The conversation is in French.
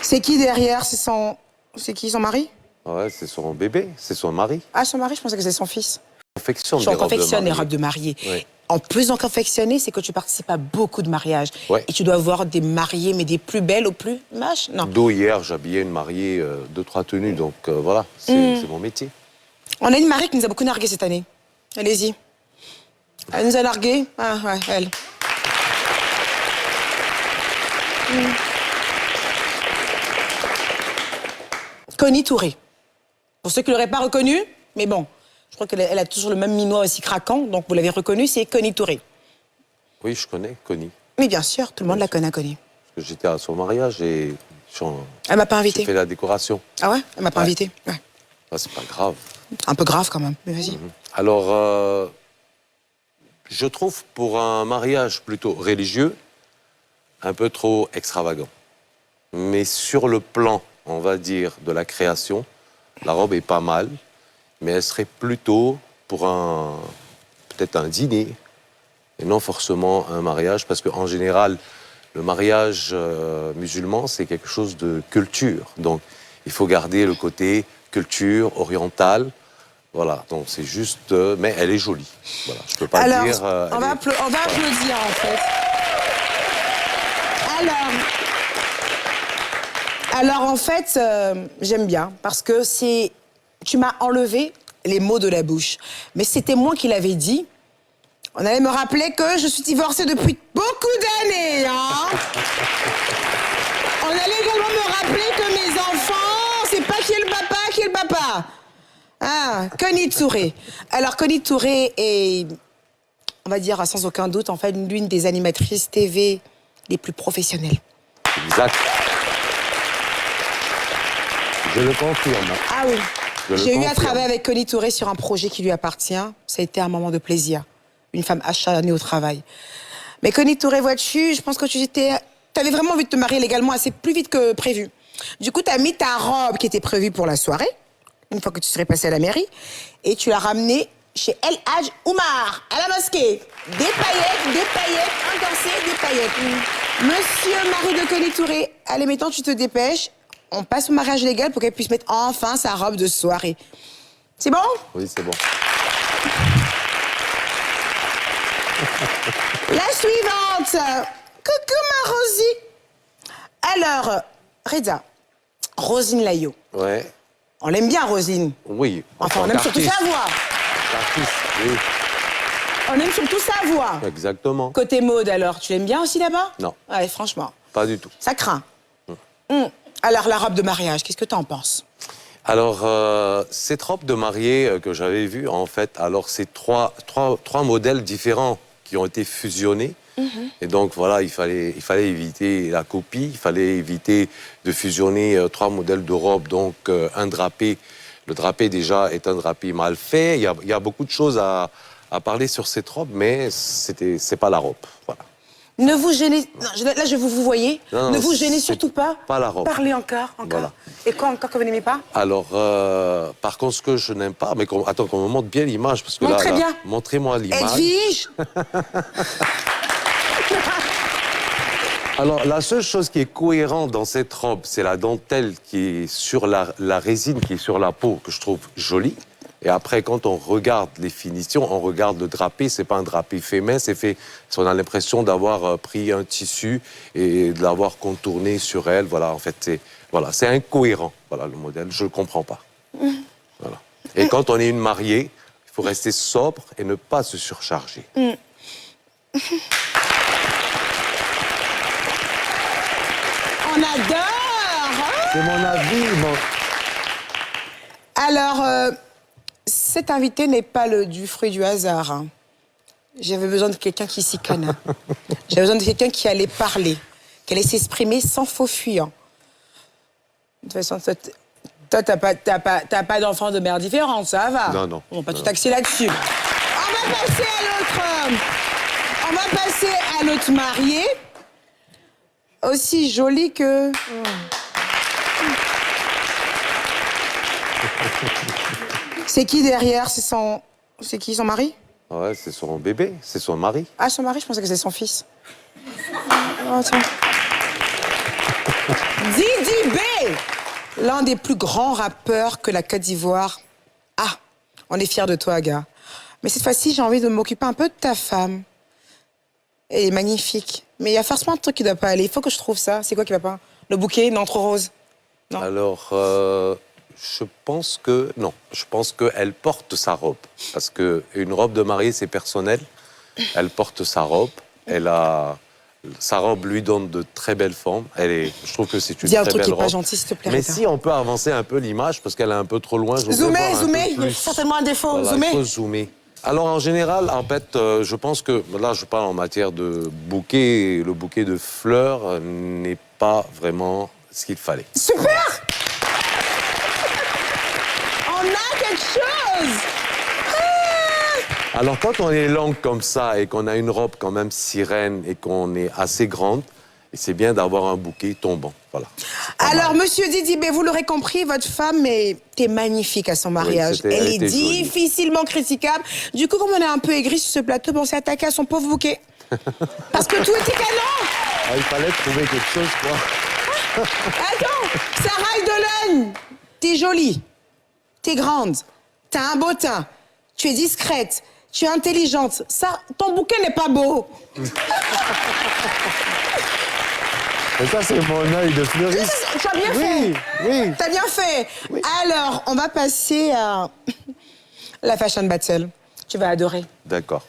C'est qui derrière? C'est qui, son mari? Ouais, c'est son bébé, c'est son mari. Ah, son mari, je pensais que c'était son fils. On confectionne les robes de mariée. Oui. En plus d'en confectionner, c'est que tu participes à beaucoup de mariages. Ouais. Et tu dois voir des mariées, mais des plus belles aux plus mâches. Non. D'où hier, j'habillais une mariée, 2-3 tenues, donc voilà, c'est mon métier. On a une mariée qui nous a beaucoup nargué cette année. Allez-y. Elle nous a nargué. Ah, ouais, elle. Connie Touré. Pour ceux qui ne l'auraient pas reconnue, mais bon, je crois qu'elle a toujours le même minois aussi craquant, donc vous l'avez reconnue, c'est Connie Touré. Oui, je connais Connie. Mais bien sûr, tout le monde la connaît, Connie. Parce que j'étais à son mariage et elle m'a pas invitée. j'ai fait la décoration. Ah ouais? Elle m'a pas invitée. Ouais. Ah, c'est pas grave. Un peu grave quand même, mais vas-y. Alors, je trouve pour un mariage plutôt religieux, un peu trop extravagant. Mais sur le plan, on va dire, de la création, la robe est pas mal, mais elle serait plutôt pour peut-être un dîner, et non forcément un mariage, parce qu'en général, le mariage musulman, c'est quelque chose de culture. Donc, il faut garder le côté culture orientale. Voilà, donc c'est juste... mais elle est jolie. Voilà, je peux pas dire... on va applaudir, en fait. Alors en fait, j'aime bien, parce que tu m'as enlevé les mots de la bouche. Mais c'était moi qui l'avais dit. On allait me rappeler que je suis divorcée depuis beaucoup d'années, hein. On allait également me rappeler que mes enfants, c'est pas qui est le papa. Ah, Connie Touré. Alors, Connie Touré est, on va dire sans aucun doute, en fait, l'une des animatrices TV les plus professionnelles. Exact. Je le confirme. Ah oui. J'ai eu à travailler avec Connie Touré sur un projet qui lui appartient. Ça a été un moment de plaisir. Une femme acharnée au travail. Mais Connie Touré, vois-tu, je pense que tu avais vraiment envie de te marier légalement assez plus vite que prévu. Du coup, tu as mis ta robe qui était prévue pour la soirée, une fois que tu serais passée à la mairie, et tu l'as ramenée chez El Hadj Oumar, à la mosquée. Des paillettes, un corset, des paillettes. Monsieur mari de Connie Touré, allez, maintenant tu te dépêches. On passe au mariage légal pour qu'elle puisse mettre enfin sa robe de soirée. C'est bon? Oui, c'est bon. La suivante. Coucou ma Rosie. Alors, Reda, Rosine Layo. Ouais. On l'aime bien, Rosine. Oui. Enfin, on aime surtout sa voix. Artiste, oui. On aime surtout sa voix. Exactement. Côté mode, alors, tu l'aimes bien aussi là-bas? Non. Ouais, franchement. Pas du tout. Ça craint. Alors, la robe de mariage, qu'est-ce que t'en penses? Alors, cette robe de mariée que j'avais vue, en fait, alors c'est trois modèles différents qui ont été fusionnés. Et donc, voilà, il fallait éviter la copie, il fallait éviter de fusionner 3 modèles de robes. Donc, un drapé, le drapé déjà est un drapé mal fait. Il y a beaucoup de choses à parler sur cette robe, mais c'est pas la robe, voilà. Ne vous gênez... Non, là, je vous voyez. Non, ne vous gênez surtout pas. Pas la robe. Parlez encore. Voilà. Et quoi encore que vous n'aimez pas? Alors, par contre, ce que je n'aime pas, mais attends qu'on me montre bien l'image, parce que Montrez bien. Montrez-moi l'image. Edwige. Alors, la seule chose qui est cohérente dans cette robe, c'est la dentelle qui est sur la résine, qui est sur la peau, que je trouve jolie. Et après, quand on regarde les finitions, on regarde le drapé, c'est pas un drapé fait main, c'est fait... On a l'impression d'avoir pris un tissu et de l'avoir contourné sur elle. Voilà, en fait, c'est incohérent, voilà, le modèle. Je ne comprends pas. Voilà. Et quand on est une mariée, il faut rester sobre et ne pas se surcharger. On adore, hein? C'est mon avis, Alors, cet invité n'est pas du fruit du hasard. Hein. J'avais besoin de quelqu'un qui s'y connaît. J'avais besoin de quelqu'un qui allait parler, qui allait s'exprimer sans faux fuyant. De toute façon, toi, t'as pas d'enfant de mère différente, ça va? Non, non. On va pas tout taxer là-dessus. On va passer à l'autre... on va passer à l'autre marié. Aussi joli que... C'est qui derrière? C'est qui, son mari? Ouais, c'est son bébé, c'est son mari. Ah, son mari, je pensais que c'était son fils. Oh, tiens. Didi B! l'un des plus grands rappeurs que la Côte d'Ivoire. Ah, on est fiers de toi, gars. Mais cette fois-ci, j'ai envie de m'occuper un peu de ta femme. Elle est magnifique. Mais il y a forcément un truc qui ne doit pas aller. Il faut que je trouve ça. C'est quoi qui va pas? Le bouquet? Non, trop rose. Non. Alors, je pense que... Non, je pense qu'elle porte sa robe. Parce qu'une robe de mariée, c'est personnel. Elle porte sa robe. Sa robe lui donne de très belles formes. Je trouve que c'est une Dis un très truc belle qui n'est robe. pas gentil, s'il te plaît. Mais Rita. si on peut avancer un peu l'image, parce qu'elle est un peu trop loin. Zoomez, il y a certainement un défaut. Voilà, Zoomez. il faut zoomer. Alors, en général, en fait, je pense que... Là, je parle en matière de bouquet. Le bouquet de fleurs n'est pas vraiment ce qu'il fallait. Super! On a quelque chose! Alors, quand on est longue comme ça et qu'on a une robe quand même sirène et qu'on est assez grande, c'est bien d'avoir un bouquet tombant. Voilà. Alors, monsieur Didibé, vous l'aurez compris, votre femme était magnifique à son mariage. Oui, elle est était jolie. difficilement critiquable. Du coup, comme on est un peu aigri sur ce plateau, on s'est attaqué à son pauvre bouquet. Parce que tout était canon! Ah, il fallait trouver quelque chose, quoi. Attends, Sarah Eidolon, t'es jolie, t'es grande, t'as un beau teint, tu es discrète, tu es intelligente. Ça, ton bouquet n'est pas beau. Et ça, c'est mon œil de fleuriste. Tu as bien Oui, fait. oui. T'as bien fait. Oui. Alors, on va passer à la fashion battle. Tu vas adorer. D'accord.